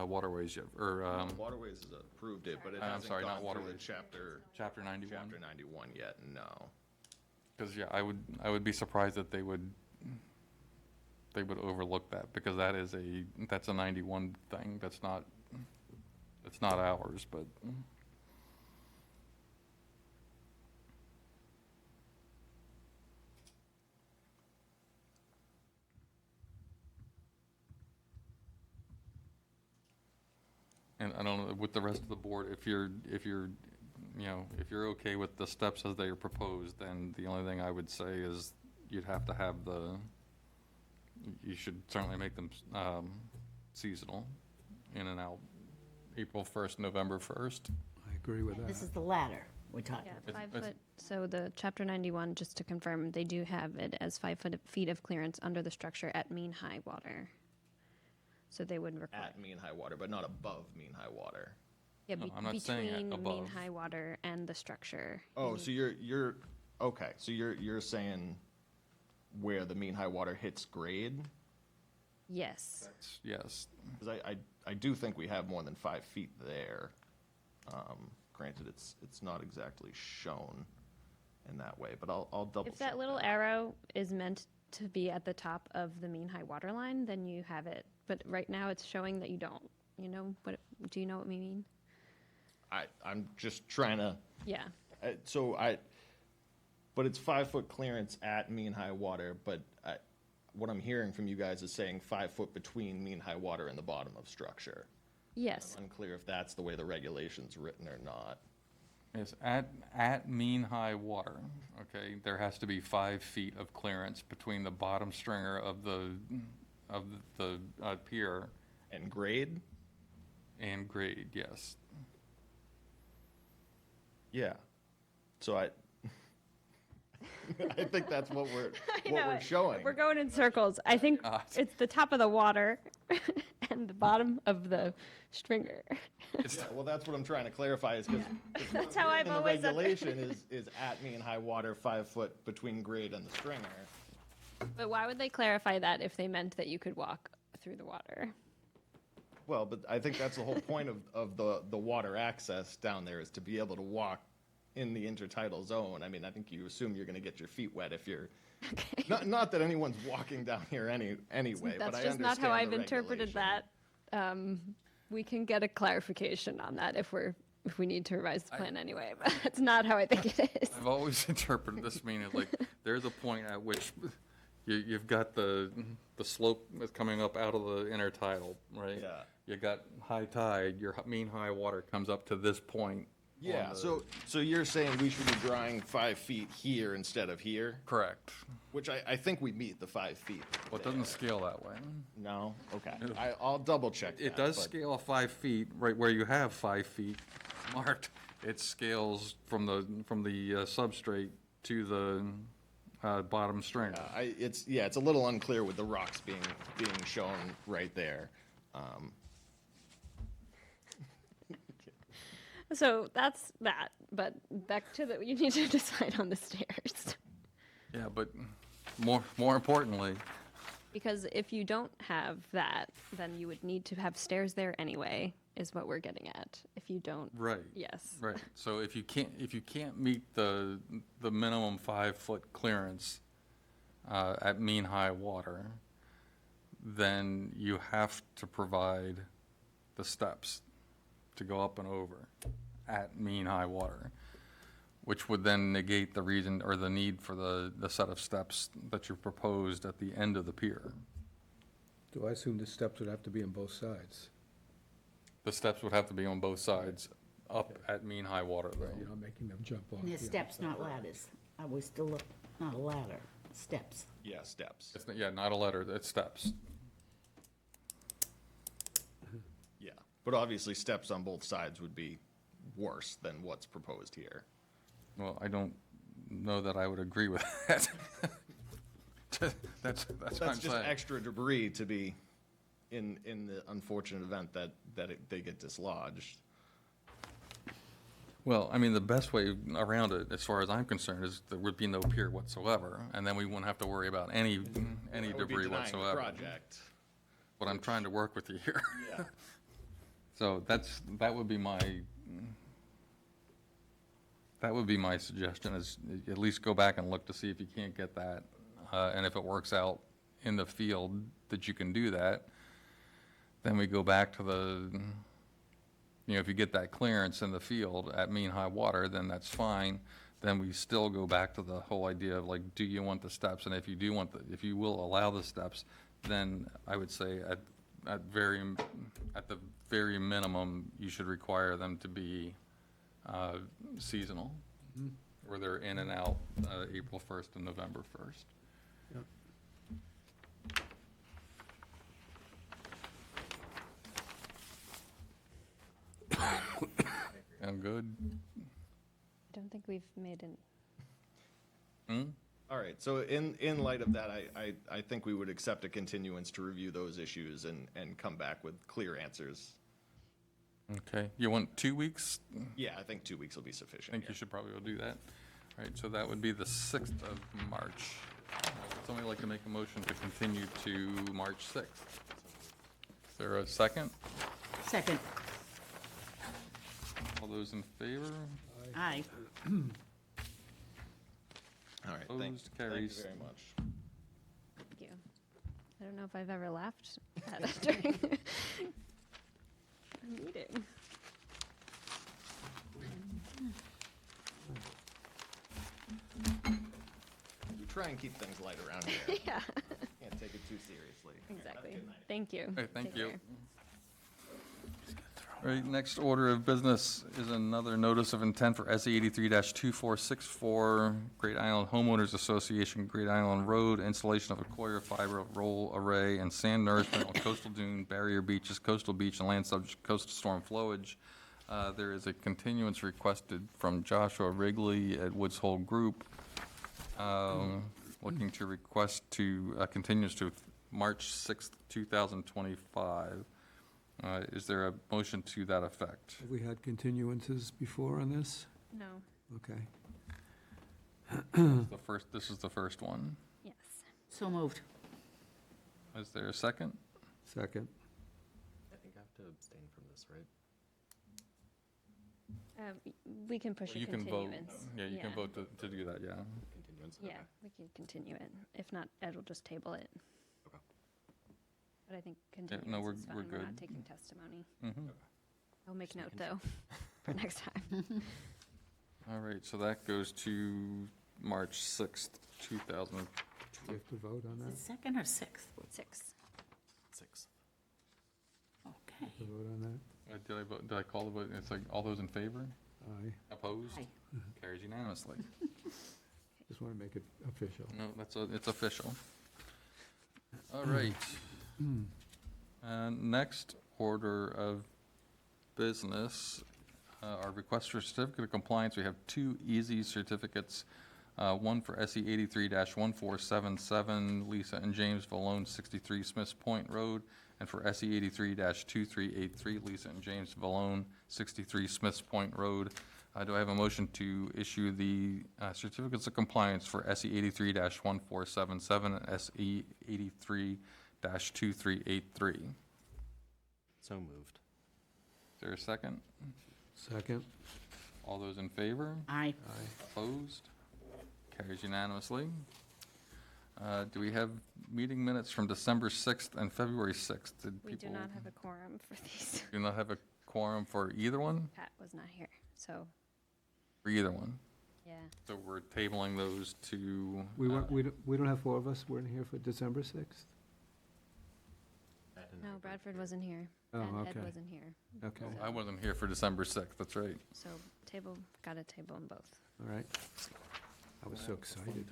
waterways yet, or Waterways has approved it, but it I'm hasn't sorry, not gone through the Waterways. Chapter 91. Chapter 91 yet, no. Because, yeah, I would be surprised that they would overlook that, because that's a 91 thing, it's not ours, but. And I don't know, with the rest of the board, if you're okay with the steps as they are proposed, then the only thing I would say is you'd have to have you should certainly make them seasonal, in and out, April 1st, November 1st. I agree with that. This is the ladder we're talking yeah, about. 5 foot, so the chapter 91, just to confirm, they do have it as feet of clearance under the structure at mean high water. So they would require, At mean high water, but not above mean high water. yeah, No, I'm not saying at between mean above. high water and the structure. Oh, so okay, so you're saying where the mean high water hits grade? Yes, Yes, Because I do think we have more than 5 feet there. Granted, it's not exactly shown in that way, but I'll double check. if that little arrow is meant to be at the top of the mean high water line, then you have it. But right now, it's showing that you don't. You know what? Do you know what we mean? I'm just trying to, Yeah. but it's 5-foot clearance at mean high water, but what I'm hearing from you guys is saying 5 foot between mean high water and the bottom of structure. Yes. I'm unclear if that's the way the regulation's written or not. yes, at mean high water, okay, there has to be 5 feet of clearance between the bottom stringer of the pier And grade? and grade, yes. Yeah. So I think that's what we're know we're it. showing. We're going in circles. I think Ah. it's the top of the water and the bottom of the stringer. Yeah, well, that's what I'm trying to clarify is because That's how I've the always regulation is at mean high water 5 foot between grade and the stringer. But why would they clarify that if they meant that you could walk through the water? Well, but I think that's the whole point of the water access down there is to be able to walk in the intertidal zone. I mean, I think you assume you're going to get your feet wet if you're, not that anyone's walking down here anyway, but That's I just not how understand I've the interpreted regulation. that. We can get a clarification on that if we need to revise the plan anyway, but that's not how I think it is. I've always interpreted this meaning like there's a point at which you've got the slope that's coming up out of the intertidal, right? Yeah. You got high tide, your mean high water comes up to this point. Yeah, on the- so you're saying we should be drawing 5 feet here instead of here? Correct. Which I think we meet the 5 feet. Well, it doesn't scale that way. No? Okay. I'll double check that. It does but- scale 5 feet, right where you have 5 feet marked. It scales from the substrate to the bottom string. It's a little unclear with the rocks being shown right there. So that's that, but back to you need to decide on the stairs. Yeah, but more importantly, Because if you don't have that, then you would need to have stairs there anyway, is what we're getting at. If you don't, right. yes. Right, so if you can't meet the minimum 5-foot clearance at mean high water, then you have to provide the steps to go up and over at mean high water, which would then negate the reason or the need for the set of steps that you proposed at the end of the pier. Do I assume the steps would have to be on both sides? The steps would have to be on both sides, up at mean high water You're though. not making them jump off. And there's the steps, outside. not ladders. I was still, not a ladder, steps. Yeah, steps. It's, yeah, not a letter, it's steps. Yeah. But obviously, steps on both sides would be worse than what's proposed here. Well, I don't know that I would agree with that. That's what I'm That's just saying. extra debris to be in the unfortunate event that they get dislodged. Well, I mean, the best way around it, as far as I'm concerned, is there would be no pier whatsoever, and then we wouldn't have to worry about any That would be debris denying the whatsoever. project. But I'm trying to work with you here. Yeah. So that would be my suggestion, is at least go back and look to see if you can't get that. And if it works out in the field that you can do that, then we go back to if you get that clearance in the field at mean high water, then that's fine. Then we still go back to the whole idea of like, do you want the steps? And if you do if you will allow the steps, then I would say at the very minimum, you should require them to be seasonal, where they're in and out April 1st and November 1st. I'm good. I don't think we've made an, All right, so in light of that, I think we would accept a continuance to review those issues and come back with clear answers. Okay, you want 2 weeks? Yeah, I think 2 weeks will be sufficient. I think you should probably do that. All right, so that would be the 6th of March. Would somebody like to make a motion to continue to March 6th? Is there a second? Second, All those in favor? aye. All right, Opposed, thank you carries. very much. thank you. I don't know if I've ever laughed at it during a meeting. We try and keep things light around here. Yeah, Can't take it too seriously. exactly. Thank you. Okay, thank Take you. care. All right, next order of business is another notice of intent for SE 83-2464, Great Island Homeowners Association, Great Island Road, installation of a coir fiber roll array and sand nourishment on coastal dune, barrier beaches, coastal beach, and land subject to coastal storm flowage. There is a continuance requested from Joshua Wrigley at Woods Hole Group, looking to request to continuance to March 6th, 2025. Is there a motion to that effect? Have we had continuances before on this? No, Okay. This is the first one. yes. So moved. Is there a second? Second. I think I have to abstain from this, right? We can push a You can vote. continuance. Yeah, you can vote to do that, yeah. Continuance? Yeah, Okay. we can continue it. If not, Ed will just table it. Okay. But I think we're- continuance is fine. we're We're not good. taking testimony. Mhm. I'll make note, though, for next time. All right, so that goes to March 6th, 2000. Do we have to vote on The that? second or sixth? 6. 6. Okay. To vote on that? Did I call the vote? It's like, all those in favor? Aye. Opposed? Aye. Carries unanimously. Just want to make it official. No, it's official. All right. Next order of business, our request for certificate of compliance. We have 2 easy certificates, one for SE 83-1477, Lisa and James Valone, 63 Smiths Point Road, And for SE 83-2383, Lisa and James Valone, 63 Smiths Point Road. Do I have a motion to issue the certificates of compliance for SE 83-1477 and SE 83-2383? So moved. Is there a second? Second. All those in favor? Aye. Opposed? Carries unanimously. Do we have meeting minutes from December 6th and February 6th? Did We do people not have a quorum for these. do not have a quorum for either one? Pat was not here, so, For either one? yeah. So we're tabling those to... We weren't, we don't have four of us weren't here for December 6th? No, Bradford wasn't here. Oh, And Ed okay. wasn't here. Okay, I wasn't here for December 6th, that's right. So gotta table them both. all right. I was so excited.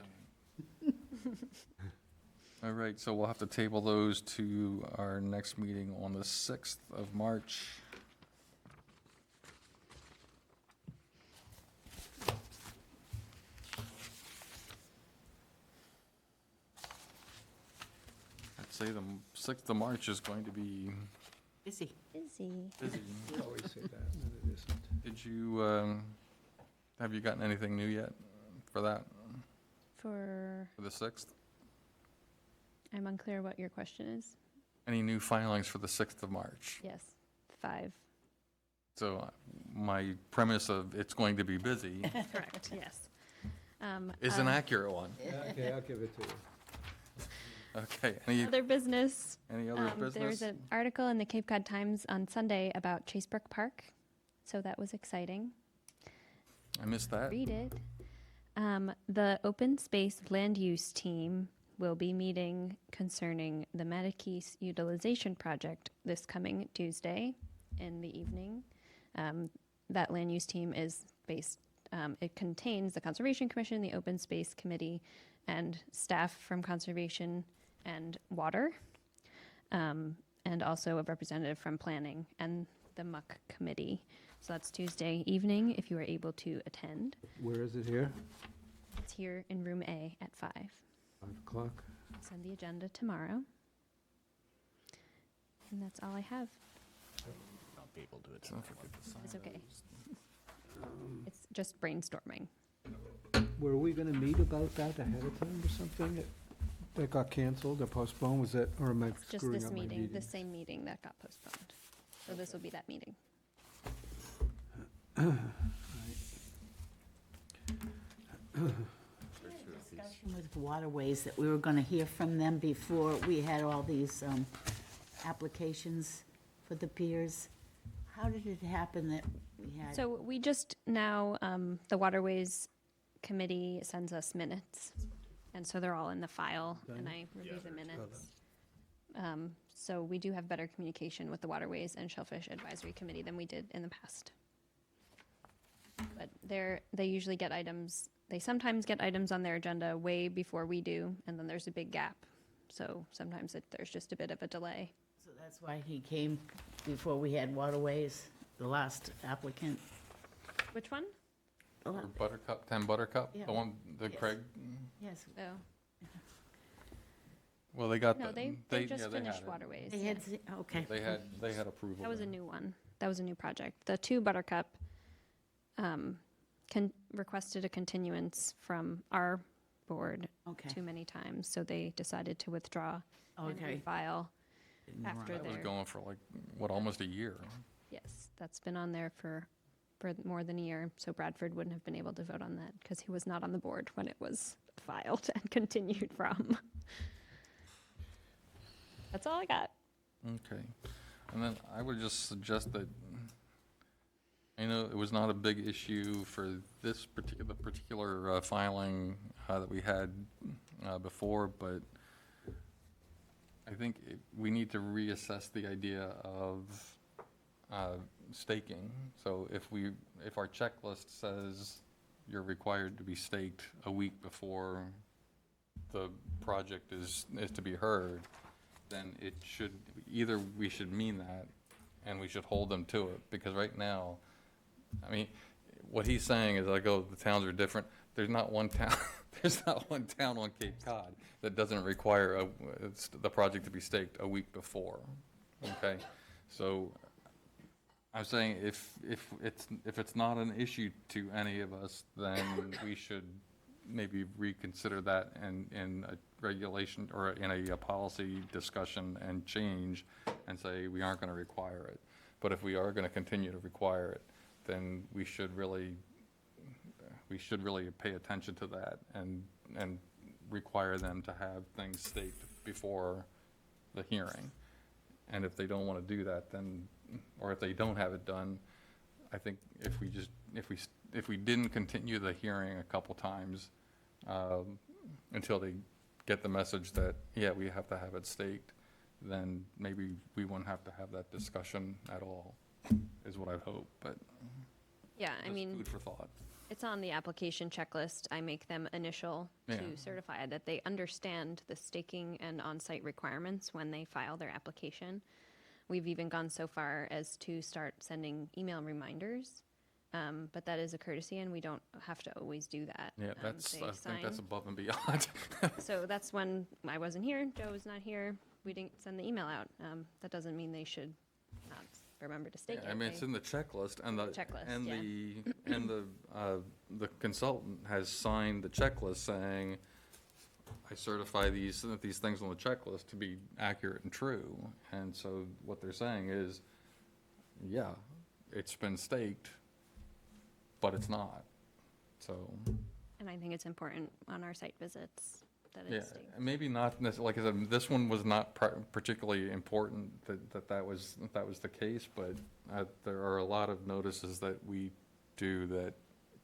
All right, so we'll have to table those to our next meeting on the 6th of March. I'd say the 6th of March is going to be Busy. Busy. busy. We always say that, and it isn't. Did you, have you gotten anything new yet for that, For, for the 6th? I'm unclear what your question is. Any new filings for the 6th of March? Yes, 5. So my premise of it's going to be busy Correct, yes. is an accurate one. Yeah, okay, I'll give it to you. Okay, any Other business. other There's business? an article in the Cape Cod Times on Sunday about Chasebrook Park, so that was exciting. I missed that. Read it. The open space land use team will be meeting concerning the Matakees utilization project this coming Tuesday in the evening. That land use team is based, it contains the Conservation Commission, the Open Space Committee, and staff from Conservation and Water, and also a representative from Planning and the Muck Committee. So that's Tuesday evening, if you are able to attend. Where is it here? It's here in Room A at 5. 5:00? Send the agenda tomorrow. And that's all I have. I'll be able to attend. Don't forget to sign It's okay. those. It's just brainstorming. Were we gonna meet about that ahead of time or something? That got canceled or postponed, was that, or am I It's just screwing this up my meeting, the meetings? same meeting that got postponed. So this will be that meeting. Discussion with Waterways that we were going to hear from them before we had all these applications for the piers. How did it happen that we had? So we just now, the Waterways Committee sends us minutes. And so they're all in the file and I review the minutes. So we do have better communication with the Waterways and Shellfish Advisory Committee than we did in the past. But they usually get items, they sometimes get items on their agenda way before we do, and then there's a big gap. So sometimes there's just a bit of a delay. So that's why he came before we had Waterways, the last applicant. Which one? The la- Buttercup, 10 Buttercup, Yeah. the one, the Yes. Craig, Yes, Oh, well, they got the. no, they yeah, just had finished it. Waterways. they yeah. had, okay. They had approval. That was a there. new one. That was a new project. The 2 Buttercup requested a continuance from our board Okay. too many times, so they decided to withdraw and Okay. refile after That was their, going for like, what, almost a year? yes, that's been on there for more than a year, so Bradford wouldn't have been able to vote on that because he was not on the board when it was filed and continued from. That's all I got. Okay. And then I would just suggest that, I know it was not a big issue for this particular filing that we had before, but I think we need to reassess the idea of staking. So if our checklist says you're required to be staked a week before the project is to be heard, then it should, either we should mean that and we should hold them to it, because right now, I mean, what he's saying is like, oh, the towns are different. There's not one town, there's not one town on Cape Cod that doesn't require the project to be staked a week before. Okay, so I'm saying if it's not an issue to any of us, then we should maybe reconsider that in a regulation or in a policy discussion and change and say we aren't going to require it. But if we are going to continue to require it, then we should really pay attention to that and require them to have things staked before the hearing. And if they don't want to do that, then, or if they don't have it done, I think if we didn't continue the hearing a couple times until they get the message that, yeah, we have to have it staked, then maybe we wouldn't have to have that discussion at all, is what I hope, but Yeah, I just mean, food for thought. it's on the application checklist. I make them initial Yeah. to certify that they understand the staking and on-site requirements when they file their application. We've even gone so far as to start sending email reminders, but that is a courtesy, and we don't have to always do that. Yeah, They I think sign. that's above and beyond. So that's when I wasn't here, Joe was not here, we didn't send the email out. That doesn't mean they should not remember to stake it. I mean, it's They- in the checklist, and the Checklist, and yeah. the consultant has signed the checklist saying, I certify these things on the checklist to be accurate and true. And so what they're saying is, yeah, it's been staked, but it's not. So, And I think it's important on our site visits that yeah, it's staked. maybe not necessarily, like I said, this one was not particularly important that was the case, but there are a lot of notices that we do that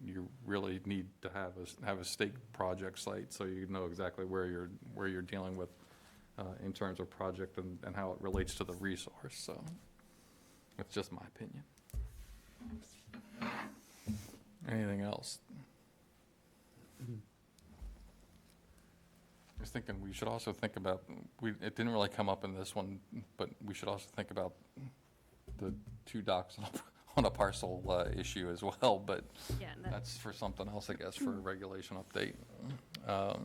you really need to have a staked project site, so you know exactly where you're dealing with in terms of project and how it relates to the resource, so that's just my opinion. Anything else? I was thinking we should also think about, it didn't really come up in this one, but we should also think about the 2 docks on a parcel issue as well, but Yeah, that- that's for something else, I guess, for a regulation update. All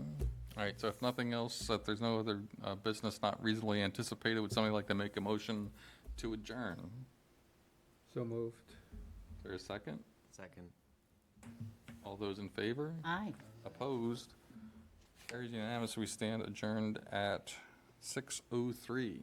right, so if nothing else, if there's no other business not reasonably anticipated, would somebody like to make a motion to adjourn? So moved. Is there a second? Second. All those in favor? Aye. Opposed? Carries unanimous. We stand adjourned at 6:03.